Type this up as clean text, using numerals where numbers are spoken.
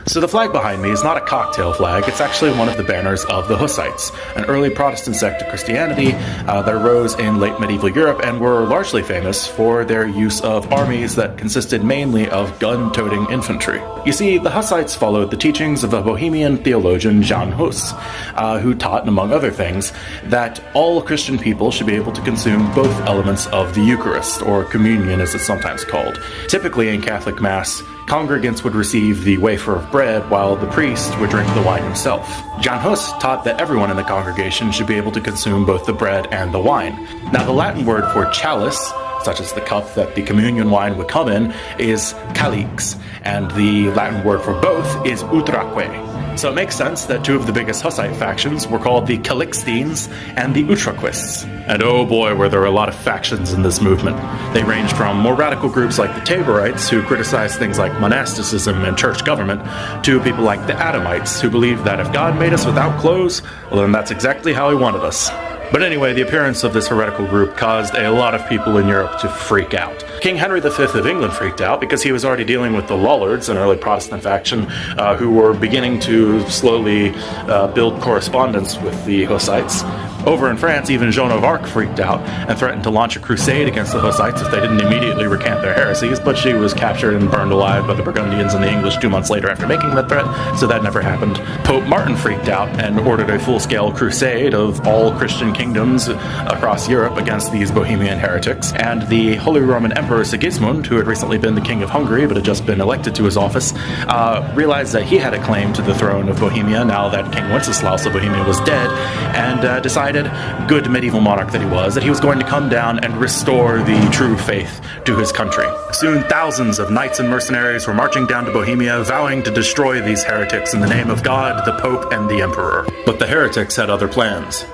So the flag behind me is not a cocktail flag, it's actually one of the banners of the Hussites, an early Protestant sect of Christianity that arose in late medieval Europe and were largely famous for their use of armies that consisted mainly of gun-toting infantry. You see, the Hussites followed the teachings of a Bohemian theologian, Jan Hus, who taught, among other things, that all Christian people should be able to consume both elements of the Eucharist, or communion as it's sometimes called. Typically in Catholic Mass, congregants would receive the wafer of bread while the priest would drink the wine himself. Jan Hus taught that everyone in the congregation should be able to consume both the bread and the wine. Now the Latin word for chalice, such as the cup that the communion wine would come in, is calix, and the Latin word for both is utraque. So it makes sense that two of the biggest Hussite factions were called the Calixtines and the Utraquists. And oh boy, were there a lot of factions in this movement. They ranged from more radical groups like the Taborites, who criticized things like monasticism and church government, to people like the Adamites, who believed that if God made us without clothes, well then that's exactly how he wanted us. But anyway, the appearance of this heretical group caused a lot of people in Europe to freak out. King Henry V of England freaked out because he was already dealing with the Lollards, an early Protestant faction, who were beginning to slowly build correspondence with the Hussites. Over in France, even Joan of Arc freaked out and threatened to launch a crusade against the Hussites if they didn't immediately recant their heresies, but she was captured and burned alive by the Burgundians and the English 2 months later after making that threat, so that never happened. Pope Martin freaked out and ordered a full-scale crusade of all Christian kingdoms across Europe against these Bohemian heretics, and the Holy Roman Emperor Sigismund, who had recently been the King of Hungary but had just been elected to his office, realized that he had a claim to the throne of Bohemia now that King Wenceslaus of Bohemia was dead, and decided, good medieval monarch that he was going to come down and restore the true faith to his country. Soon thousands of knights and mercenaries were marching down to Bohemia, vowing to destroy these heretics in the name of God, the Pope, and the Emperor. But the heretics had other plans.